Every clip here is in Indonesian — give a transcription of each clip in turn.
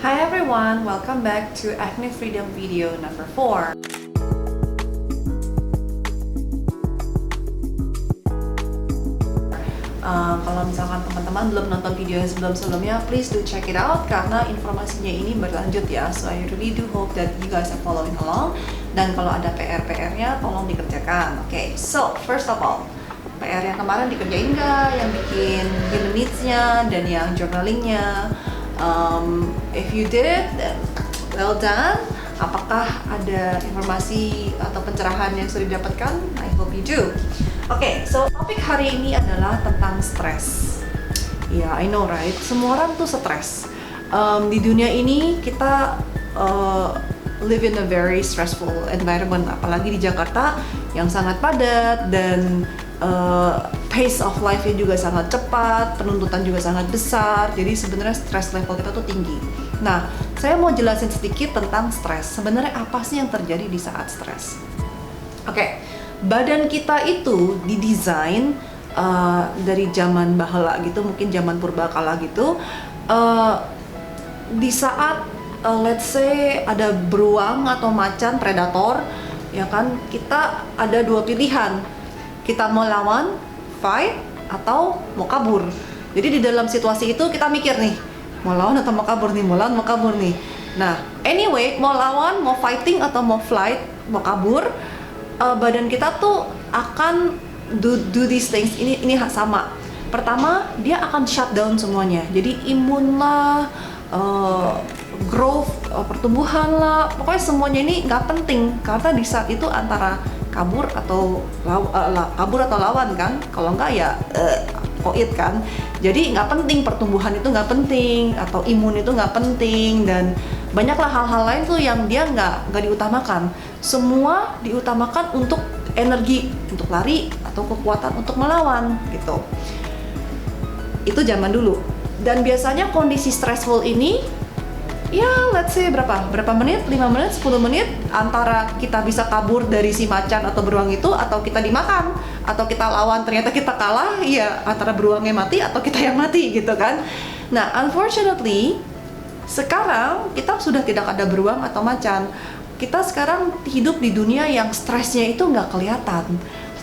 Hi everyone, welcome back to Acne Freedom video number 4. Kalau misalkan teman-teman belum nonton video yang sebelum-sebelumnya, please do check it out karena informasinya ini berlanjut ya. So I really do hope that you guys are following along. Dan kalau ada PR-nya tolong dikerjakan. Okay, so first of all, PR yang kemarin dikerjain nggak? Yang bikin human needs-nya dan yang journalingnya. If you did, then well done. Apakah ada informasi atau pencerahan yang sudah didapatkan? I hope you do. Oke, so topik hari ini adalah tentang stres. Ya, I know right? Semua orang tuh stres. Di dunia ini kita live in a very stressful environment, apalagi di Jakarta yang sangat padat dan pace of life-nya juga sangat cepat, penuntutan juga sangat besar. Jadi sebenarnya stress level kita tuh tinggi. Nah, saya mau jelasin sedikit tentang stres. Sebenarnya apa sih yang terjadi di saat stres? Oke, badan kita itu didesain dari zaman bahala gitu, mungkin zaman purbakala gitu. Di saat let's say ada beruang atau macan predator, ya kan, kita ada dua pilihan. Kita mau lawan, fight, atau mau kabur. Jadi di dalam situasi itu kita mikir nih, mau lawan atau mau kabur nih, mau lawan, mau kabur nih. Nah, anyway, mau lawan, mau fighting atau mau flight, mau kabur, badan kita tuh akan do these things. Ini sama. Pertama, dia akan shut down semuanya. Jadi imun lah, growth, pertumbuhan lah, pokoknya semuanya ini nggak penting karena di saat itu antara kabur atau lawan kan. Kalau nggak ya koit kan. Jadi nggak penting, pertumbuhan itu nggak penting atau imun itu nggak penting, dan banyaklah hal-hal lain tuh yang dia nggak diutamakan. Semua diutamakan untuk energi, untuk lari atau kekuatan untuk melawan gitu. Itu zaman dulu. Dan biasanya kondisi stressful ini ya let's say berapa menit, 5 menit, 10 menit, antara kita bisa kabur dari si macan atau beruang itu, atau kita dimakan, atau kita lawan ternyata kita kalah, ya antara beruangnya mati atau kita yang mati gitu kan. Nah, unfortunately sekarang kita sudah tidak ada beruang atau macan. Kita sekarang hidup di dunia yang stresnya itu nggak kelihatan.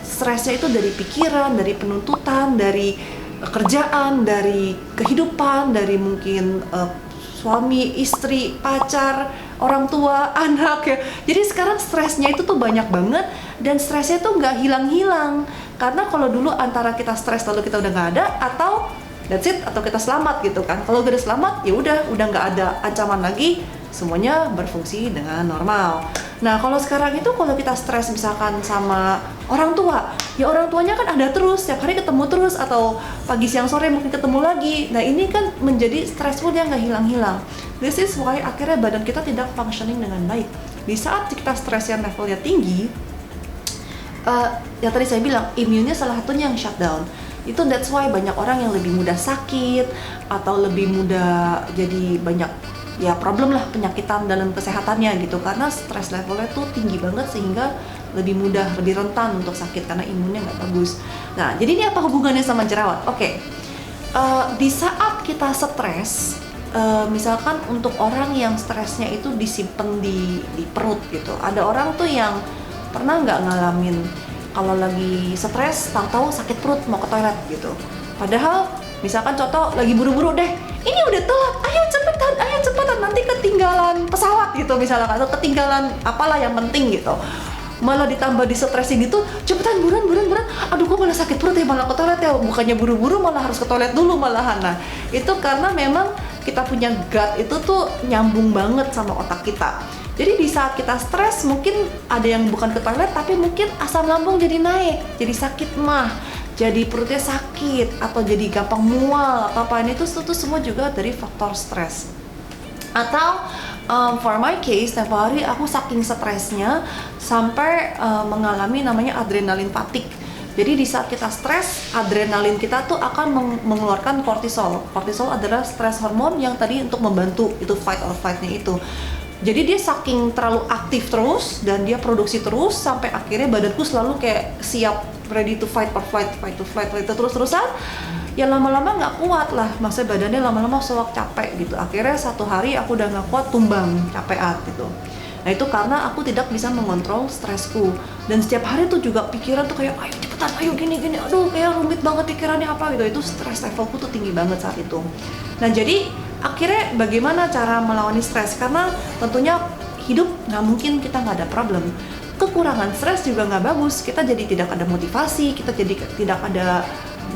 Stresnya itu dari pikiran, dari penuntutan, dari kerjaan, dari kehidupan, dari mungkin suami, istri, pacar, orang tua, anak ya. Jadi sekarang stresnya itu tuh banyak banget, dan stresnya tuh nggak hilang-hilang. Karena kalau dulu antara kita stres lalu kita udah nggak ada, atau that's it, atau kita selamat gitu kan. Kalau udah selamat ya udah nggak ada ancaman lagi, semuanya berfungsi dengan normal. Nah, kalau sekarang itu kalau kita stres misalkan sama orang tua, ya orang tuanya kan ada terus, setiap hari ketemu terus, atau pagi siang sore mungkin ketemu lagi. Nah, ini kan menjadi stressful yang nggak hilang-hilang. This is why akhirnya badan kita tidak functioning dengan baik. Di saat kita stres yang levelnya tinggi, yang tadi saya bilang, imunnya salah satunya yang shutdown. Itu that's why banyak orang yang lebih mudah sakit, atau lebih mudah jadi banyak ya problem lah, penyakitan dalam kesehatannya gitu, karena stress levelnya tuh tinggi banget sehingga lebih mudah, lebih rentan untuk sakit karena imunnya nggak bagus. Nah, jadi ini apa hubungannya sama jerawat? Oke. Di saat kita stres, misalkan untuk orang yang stresnya itu disimpan di perut gitu, ada orang tuh yang pernah nggak ngalamin kalau lagi stres tahu-tahu sakit perut mau ke toilet gitu, padahal misalkan contoh lagi buru-buru deh, ini udah telat, ayo cepetan nanti ketinggalan pesawat gitu misalnya, atau ketinggalan apalah yang penting gitu. Malah ditambah di stresin gitu, cepetan buruan, aduh kok malah sakit perut ya, malah ke toilet ya, bukannya buru-buru malah harus ke toilet dulu malahan. Nah, itu karena memang kita punya gut itu tuh nyambung banget sama otak kita. Jadi di saat kita stres mungkin ada yang bukan ke toilet, tapi mungkin asam lambung jadi naik, jadi sakit mah, jadi perutnya sakit, atau jadi gampang mual atau apa. Ini tuh semua juga dari faktor stres. Atau for my case, tempo hari aku saking stresnya sampai mengalami namanya adrenalin fatigue. Jadi di saat kita stres, adrenalin kita tuh akan mengeluarkan kortisol. Kortisol adalah stres hormon yang tadi untuk membantu itu fight or flight-nya itu. Jadi dia saking terlalu aktif terus dan dia produksi terus sampai akhirnya badanku selalu kayak siap, ready to fight or flight, fight to flight itu terus-terusan. ya lama-lama nggak kuat lah, maksudnya badannya lama-lama soak capek gitu. Akhirnya satu hari aku udah nggak kuat, tumbang, capean gitu. Nah itu karena aku tidak bisa mengontrol stresku, dan setiap hari tuh juga pikiran tuh kayak ayo cepetan, ayo gini, aduh kayak rumit banget pikirannya apa gitu. Itu stres levelku tuh tinggi banget saat itu. Nah jadi akhirnya bagaimana cara melawan stres, karena tentunya hidup nggak mungkin kita nggak ada problem. Kekurangan stres juga nggak bagus, kita jadi tidak ada motivasi, kita jadi tidak ada,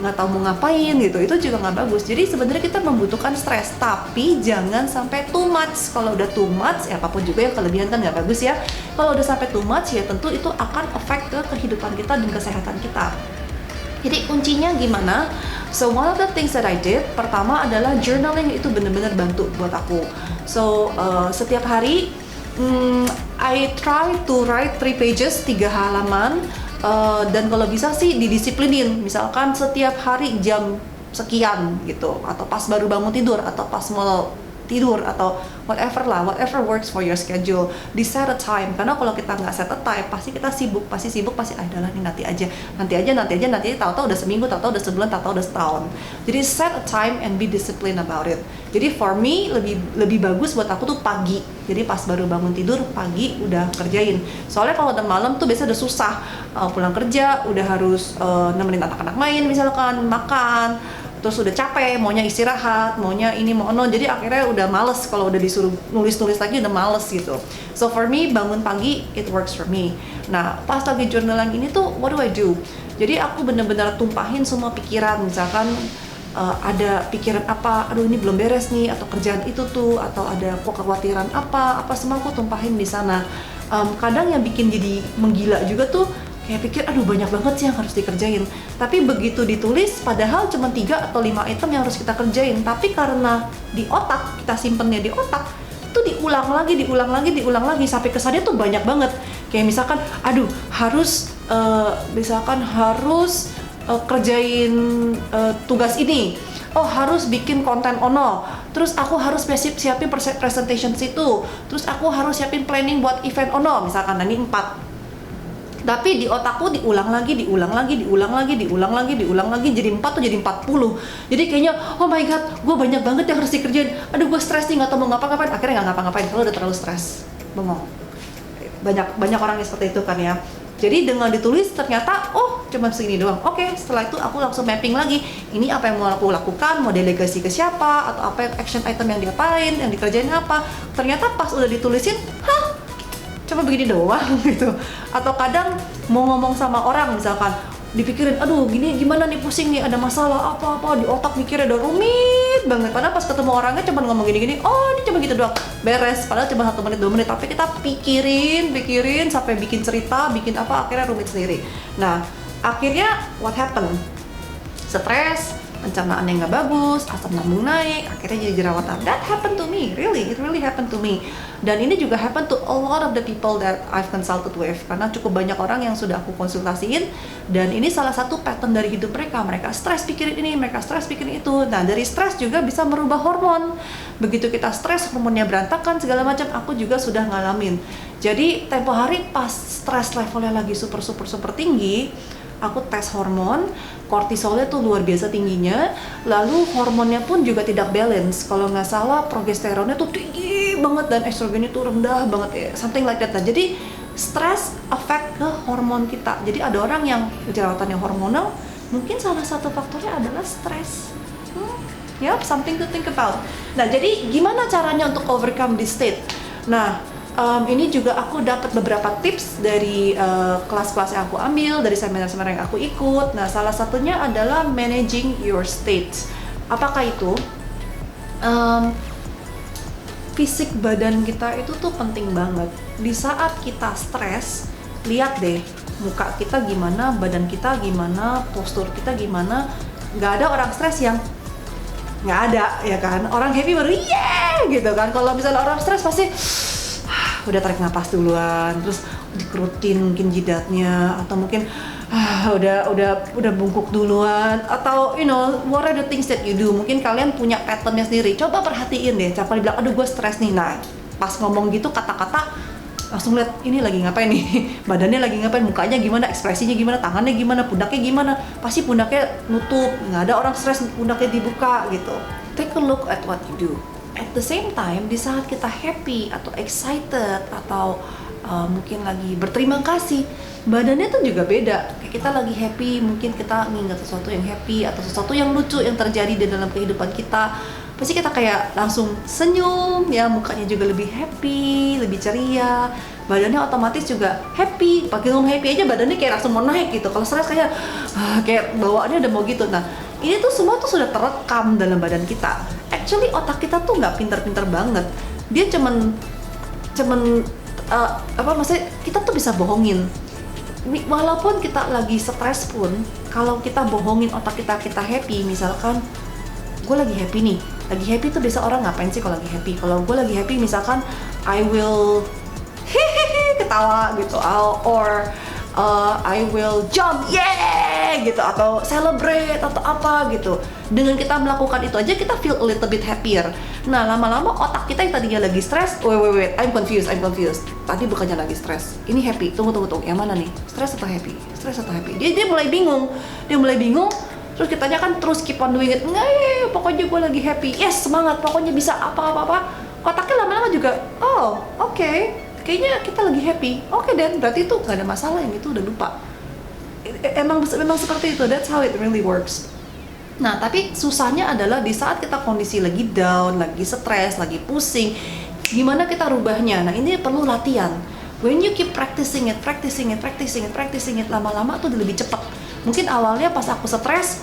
nggak tahu mau ngapain gitu, itu juga nggak bagus. Jadi sebenarnya kita membutuhkan stres, tapi jangan sampai too much. Kalau udah too much, ya apapun juga yang kelebihan kan nggak bagus ya. Kalau udah sampai too much, ya tentu itu akan affect ke kehidupan kita dan kesehatan kita. Jadi kuncinya gimana? So one of the things that I did, pertama adalah journaling. Itu bener-bener bantu buat aku. So setiap hari I try to write 3 pages, 3 halaman, dan kalau bisa sih didisiplinin, misalkan setiap hari jam sekian gitu, atau pas baru bangun tidur, atau pas mau tidur, atau whatever lah, whatever works for your schedule. Di set a time, karena kalau kita nggak set a time, pasti kita sibuk, pasti adalah nih nanti aja, tahu-tahu udah seminggu, tahu-tahu udah sebulan, tahu-tahu udah setahun. Jadi set a time and be disciplined about it. Jadi for me lebih bagus buat aku tuh pagi. Jadi pas baru bangun tidur pagi udah kerjain. Soalnya kalau udah malam tuh biasa udah susah, pulang kerja udah harus nemenin anak-anak main, misalkan makan, terus udah capek, maunya istirahat, maunya ini mau ono, jadi akhirnya udah males. Kalau udah disuruh nulis lagi udah males gitu. So for me, bangun pagi it works for me. Nah pas lagi journaling ini tuh what do I do? Jadi aku bener-bener tumpahin semua pikiran, misalkan ada pikiran apa, aduh ini belum beres nih, atau kerjaan itu tuh, atau ada kekhawatiran apa semua aku tumpahin di sana. Kadang yang bikin jadi menggila juga tuh, kayak pikir aduh banyak banget sih yang harus dikerjain, tapi begitu ditulis padahal cuma 3 atau 5 item yang harus kita kerjain, tapi karena di otak, kita simpennya di otak, itu diulang lagi sampai kesannya tuh banyak banget. Kayak misalkan aduh harus kerjain tugas ini, oh harus bikin konten ono, terus aku harus siapin presentation situ, terus aku harus siapin planning buat event ono, misalkan ini 4. Tapi di otakku diulang lagi, jadi 4 tuh jadi 40. Jadi kayaknya oh my god, gue banyak banget yang harus dikerjain, aduh gue stres nih, nggak tahu mau ngapa-ngapain, akhirnya nggak ngapa-ngapain kalau udah terlalu stres. Bengong. Banyak orang yang seperti itu kan ya. Jadi dengan ditulis ternyata oh cuma segini doang. Oke, setelah itu aku langsung mapping lagi, ini apa yang mau aku lakukan, mau delegasi ke siapa, atau apa action item yang diapain, yang dikerjain apa. Ternyata pas udah ditulisin, cuma begini doang gitu. Atau kadang mau ngomong sama orang, misalkan dipikirin aduh gini gimana nih, pusing nih, ada masalah apa di otak, mikirnya udah rumit banget, padahal pas ketemu orangnya cuma ngomong gini oh ini cuma gitu doang, beres, padahal cuma 1 menit 2 menit, tapi kita pikirin sampai bikin cerita, bikin apa, akhirnya rumit sendiri. Nah akhirnya what happened? Stres, pencernaan yang nggak bagus, asam lambung naik, akhirnya jadi jerawatan. That happened to me, it really happened to me. Dan ini juga happen to a lot of the people that I've consulted with, karena cukup banyak orang yang sudah aku konsultasiin, dan ini salah satu pattern dari hidup mereka. Mereka stres pikirin ini, mereka stres pikirin itu. Nah dari stres juga bisa merubah hormon. Begitu kita stres, hormonnya berantakan segala macam. Aku juga sudah ngalamin. Jadi tempo hari pas stres levelnya lagi super tinggi, aku tes hormon, kortisolnya tuh luar biasa tingginya, lalu hormonnya pun juga tidak balance. Kalau nggak salah progesteronnya tuh tinggi banget dan estrogennya tuh rendah banget ya, something like that. Nah, jadi stres affect ke hormon kita. Jadi ada orang yang jerawatannya hormonal, mungkin salah satu faktornya adalah stres. Yep, something to think about. Nah, jadi gimana caranya untuk overcome this state? Nah, ini juga aku dapat beberapa tips dari kelas-kelas yang aku ambil, dari seminar-seminar yang aku ikut. Nah, salah satunya adalah managing your state. Apakah itu? Fisik badan kita itu tuh penting banget. Di saat kita stres, lihat deh muka kita gimana, badan kita gimana, postur kita gimana. Nggak ada orang stres yang nggak ada, ya kan? Orang happy baru gitu kan. Kalau misalnya orang stres pasti udah tarik napas duluan, terus dikerutin mungkin jidatnya, atau mungkin udah bungkuk duluan, atau what are the things that you do. Mungkin kalian punya patternnya sendiri, coba perhatiin deh. Siapa bilang aduh gue stres nih, nah pas ngomong gitu kata-kata langsung lihat ini lagi ngapain nih, badannya lagi ngapain, mukanya gimana, ekspresinya gimana, tangannya gimana, pundaknya gimana. Pasti pundaknya nutup, nggak ada orang stres pundaknya dibuka gitu. Take a look at what you do. At the same time, di saat kita happy atau excited atau mungkin lagi berterima kasih, badannya tuh juga beda. Kayak kita lagi happy, mungkin kita nginget sesuatu yang happy atau sesuatu yang lucu yang terjadi di dalam kehidupan kita, pasti kita kayak langsung senyum ya, mukanya juga lebih happy, lebih ceria, badannya otomatis juga happy. Pakai happy aja badannya kayak langsung mau naik gitu. Kalau stres kayak bawaannya udah mau gitu. Nah, ini tuh semua tuh sudah terekam dalam badan kita. Actually otak kita tuh nggak pinter-pinter banget. Dia cuman maksudnya kita tuh bisa bohongin. Walaupun kita lagi stres pun, kalau kita bohongin otak kita happy, misalkan gue lagi happy nih. Lagi happy tuh biasa orang ngapain sih kalau lagi happy? Kalau gue lagi happy misalkan I will ketawa gitu, or I will jump, yeah gitu, atau celebrate atau apa gitu. Dengan kita melakukan itu aja kita feel a little bit happier. Nah, lama-lama otak kita yang tadinya lagi stres, wait, I'm confused. Tadi bukannya lagi stres, ini happy. Tunggu, yang mana nih? Stres atau happy? Dia mulai bingung. Terus kitanya kan terus keep on doing it. Nggak, pokoknya gue lagi happy. Yes, semangat. Pokoknya bisa apa-apa. Otaknya lama-lama juga, oh, oke. Kayaknya kita lagi happy. Oke, dan berarti itu nggak ada masalah, yang itu udah lupa. Memang seperti itu. That's how it really works. Nah, tapi susahnya adalah di saat kita kondisi lagi down, lagi stres, lagi pusing, gimana kita rubahnya? Nah, ini perlu latihan. When you keep practicing it, lama-lama tuh lebih cepat. Mungkin awalnya pas aku stres,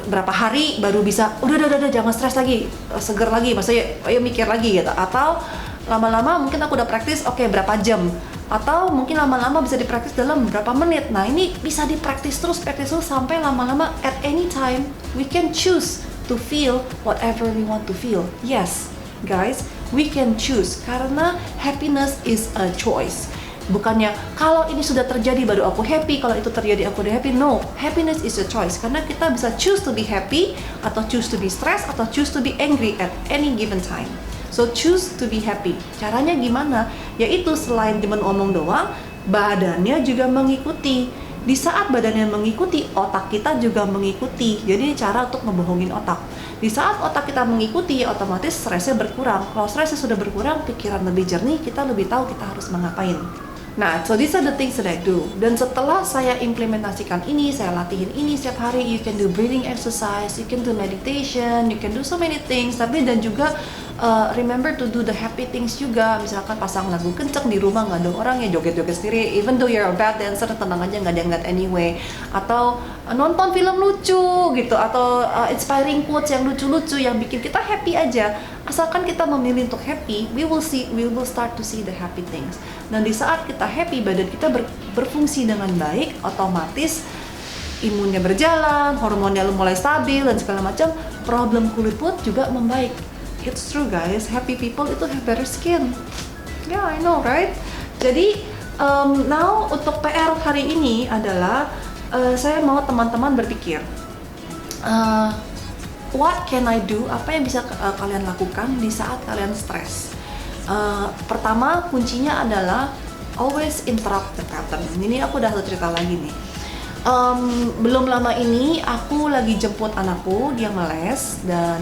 berapa hari baru bisa, udah jangan stres lagi, seger lagi, maksudnya ayo mikir lagi gitu. Atau lama-lama mungkin aku udah praktis, oke, berapa jam, atau mungkin lama-lama bisa dipraktis dalam berapa menit. Nah, ini bisa dipraktis terus sampai lama-lama at any time we can choose to feel whatever we want to feel. Yes guys, we can choose, karena happiness is a choice. Bukannya kalau ini sudah terjadi baru aku happy, kalau itu terjadi aku udah happy. No, happiness is a choice, karena kita bisa choose to be happy, atau choose to be stressed, atau choose to be angry at any given time. So choose to be happy. Caranya gimana? Yaitu selain cuma ngomong doang, badannya juga mengikuti. Di saat badannya mengikuti, otak kita juga mengikuti. Jadi cara untuk ngebohongin otak. Di saat otak kita mengikuti, otomatis stresnya berkurang. Kalau stresnya sudah berkurang, pikiran lebih jernih, kita lebih tahu kita harus mengapain. Nah, so these are the things that I do. Dan setelah saya implementasikan ini, saya latihin ini setiap hari. You can do breathing exercise, you can do meditation, you can do so many things. Tapi dan juga remember to do the happy things juga. Misalkan pasang lagu kenceng di rumah, nggak ada orang ya, joget-joget sendiri. Even though you're a bad dancer, tenang aja, nggak ada yang ngeliat anyway. Atau nonton film lucu gitu, atau inspiring quotes yang lucu-lucu yang bikin kita happy aja. Asalkan kita memilih untuk happy, we will start to see the happy things. Dan di saat kita happy, badan kita berfungsi dengan baik, otomatis imunnya berjalan, hormonnya mulai stabil dan segala macam, problem kulit pun juga membaik. It's true guys, happy people itu have better skin. Yeah, I know, right? Jadi now untuk PR hari ini adalah saya mau teman-teman berpikir, what can I do? Apa yang bisa kalian lakukan di saat kalian stres? Pertama, kuncinya adalah always interrupt the pattern. Ini aku udah cerita lagi nih. Belum lama ini aku lagi jemput anakku, dia ngeles dan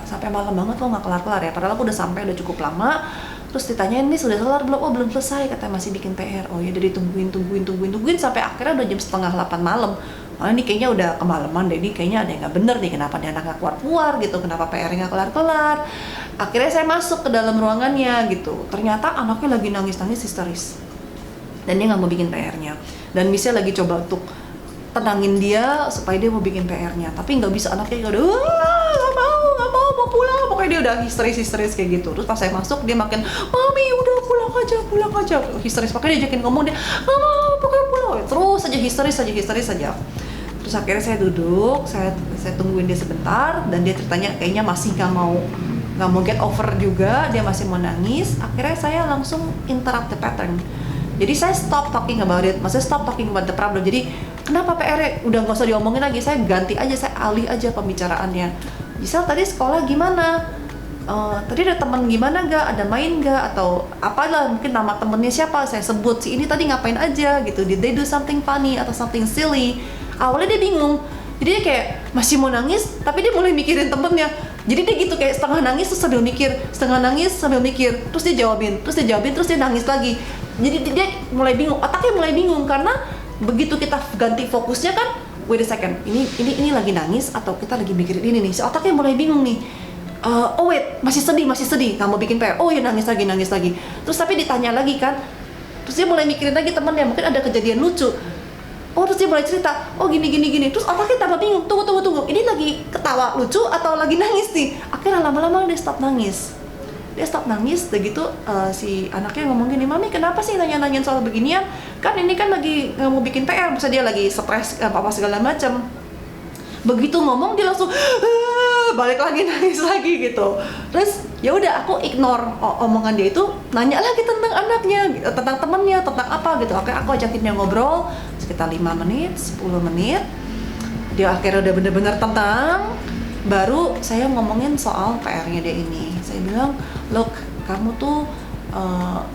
sampai malam banget kok nggak kelar-kelar ya. Padahal aku udah sampai, udah cukup lama. Terus ditanyain, nih sudah kelar belum? Oh belum selesai, katanya masih bikin PR. Oh ya, udah ditungguin sampai akhirnya udah jam 7:30 malam. Oh ini kayaknya udah kemalaman deh, ini kayaknya ada yang nggak bener nih, kenapa dia anak nggak keluar gitu, kenapa PR-nya nggak kelar-kelar. Akhirnya saya masuk ke dalam ruangannya gitu, ternyata anaknya lagi nangis-nangis histeris dan dia nggak mau bikin PR-nya. Dan misalnya lagi coba untuk tenangin dia supaya dia mau bikin PR-nya, tapi nggak bisa, anaknya udah nggak mau pulang, pokoknya dia udah histeris kayak gitu. Terus pas saya masuk dia makin, mami udah pulang aja, histeris, makanya dia ajakin ngomong, dia nggak mau, pokoknya pulang, terus aja histeris aja. Terus akhirnya saya duduk, saya tungguin dia sebentar, dan dia ceritanya kayaknya masih nggak mau get over juga, dia masih mau nangis. Akhirnya saya langsung interrupt the pattern. Jadi saya stop talking about it, maksudnya stop talking about the problem. Jadi kenapa PR-nya udah nggak usah diomongin lagi, saya ganti aja, saya alih aja pembicaraannya. Gisel tadi sekolah gimana? tadi ada teman gimana gak, ada main gak, atau apalah, mungkin nama temennya siapa, saya sebut si ini tadi ngapain aja gitu, did they do something funny atau something silly. Awalnya dia bingung, jadi dia kayak masih mau nangis tapi dia mulai mikirin temennya, jadi dia gitu kayak setengah nangis terus sambil mikir, setengah nangis sambil mikir, terus dia jawabin, terus dia nangis lagi. Jadi dia mulai bingung, otaknya mulai bingung karena begitu kita ganti fokusnya kan, wait a second, ini lagi nangis atau kita lagi mikirin ini nih, si otaknya mulai bingung nih. Oh wait, masih sedih, nggak mau bikin PR. Oh ya nangis lagi. Terus tapi ditanya lagi kan, terus dia mulai mikirin lagi temennya, mungkin ada kejadian lucu. Oh terus dia mulai cerita, oh gini. Terus otaknya tambah bingung, tunggu. Ini lagi ketawa lucu atau lagi nangis nih? Akhirnya lama-lama dia stop nangis. Udah gitu si anaknya ngomong gini, Mami kenapa sih nanya-nanyain soal beginian? Kan ini kan lagi nggak mau bikin PR, bisa dia lagi stres apa segala macam. Begitu ngomong dia langsung balik lagi nangis lagi gitu. Terus ya udah aku ignore omongan dia itu, nanya lagi tentang anaknya, tentang temennya, tentang apa gitu. Akhirnya aku ajakin dia ngobrol sekitar 5 menit, 10 menit. Dia akhirnya udah bener-bener tenang. Baru saya ngomongin soal PR-nya dia ini. Saya bilang, look, kamu tuh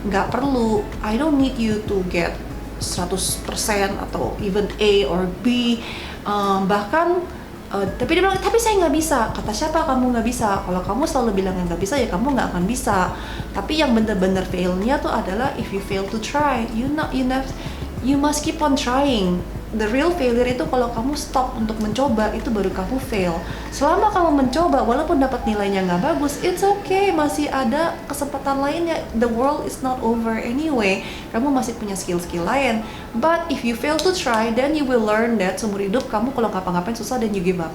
nggak perlu, I don't need you to get 100% atau even A or B. Tapi dia bilang, tapi saya nggak bisa. Kata siapa kamu nggak bisa? Kalau kamu selalu bilang nggak bisa, ya kamu nggak akan bisa. Tapi yang benar-benar failnya tuh adalah if you fail to try, you must keep on trying. The real failure itu kalau kamu stop untuk mencoba, itu baru kamu fail. Selama kamu mencoba, walaupun dapat nilainya nggak bagus, it's okay, masih ada kesempatan lainnya. The world is not over anyway. Kamu masih punya skill-skill lain. But if you fail to try, then you will learn that seumur hidup kamu kalau ngapa-ngapain susah dan you give up.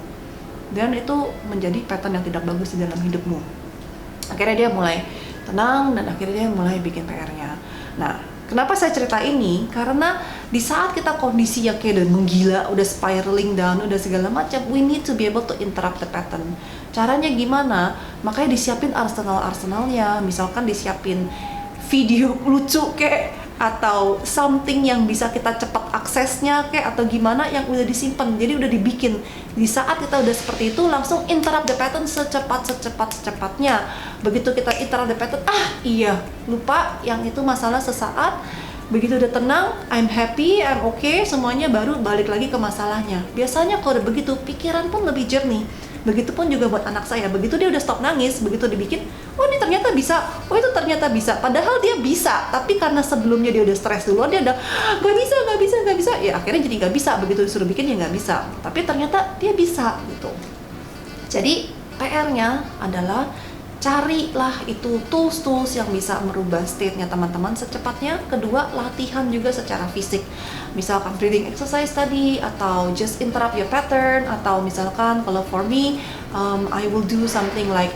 Dan itu menjadi pattern yang tidak bagus di dalam hidupmu. Akhirnya dia mulai tenang dan akhirnya dia mulai bikin PR-nya. Nah, kenapa saya cerita ini? Karena di saat kita kondisi yang kayak udah menggila, udah spiraling down, udah segala macam, we need to be able to interrupt the pattern. Caranya gimana? Makanya disiapin arsenalnya. Misalkan disiapin video lucu kayak, atau something yang bisa kita cepat aksesnya kayak, atau gimana yang udah disimpan, jadi udah dibikin. Di saat kita udah seperti itu, langsung interrupt the pattern secepatnya. Begitu kita interrupt the pattern, iya, lupa yang itu masalah sesaat. Begitu udah tenang, I'm happy, I'm okay, semuanya baru balik lagi ke masalahnya. Biasanya kalau udah begitu, pikiran pun lebih jernih. Begitupun juga buat anak saya, begitu dia udah stop nangis, begitu dibikin, oh ini ternyata bisa, oh itu ternyata bisa. Padahal dia bisa, tapi karena sebelumnya dia udah stres duluan, dia udah nggak bisa, ya akhirnya jadi nggak bisa. Begitu disuruh bikin ya nggak bisa, tapi ternyata dia bisa gitu. Jadi PR-nya adalah carilah itu tools yang bisa merubah state-nya teman-teman secepatnya. Kedua, latihan juga secara fisik. Misalkan breathing exercise tadi, atau just interrupt your pattern, atau misalkan kalau for me, I will do something like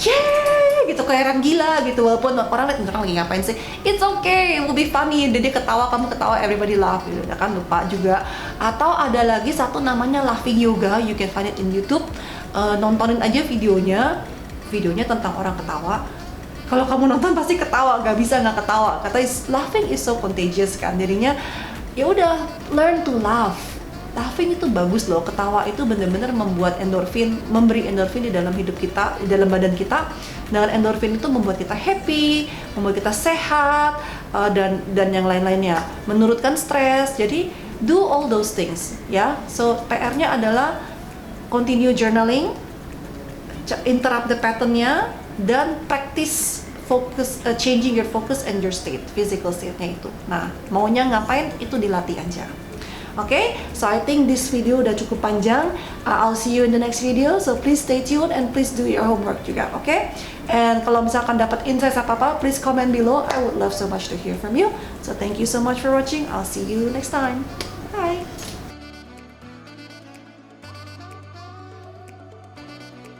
yeah gitu, kayak orang gila gitu, walaupun orang lihat orang lagi ngapain sih, it's okay, it will be funny. Dia ketawa, kamu ketawa, everybody laugh gitu, kan lupa juga. Atau ada lagi satu namanya laughing yoga, you can find it in YouTube. Nontonin aja videonya tentang orang ketawa. Kalau kamu nonton pasti ketawa, gak bisa nggak ketawa. Katanya laughing is so contagious kan. Jadinya ya udah, learn to laugh. Laughing itu bagus loh. Ketawa itu benar-benar membuat endorfin, memberi endorfin di dalam hidup kita, di dalam badan kita. Dengan endorfin itu membuat kita happy, membuat kita sehat, dan yang lain-lainnya. Menurunkan stres. Jadi do all those things ya. So PR-nya adalah continue journaling, interrupt the pattern-nya, dan practice focus, changing your focus and your state, physical state-nya itu. Nah, maunya ngapain itu dilatih aja. Okay, so I think this video udah cukup panjang. I'll see you in the next video, so please stay tuned and please do your homework juga, okay? And kalau misalkan dapat insights apa-apa, please comment below. I would love so much to hear from you. So thank you so much for watching. I'll see you next time. Bye.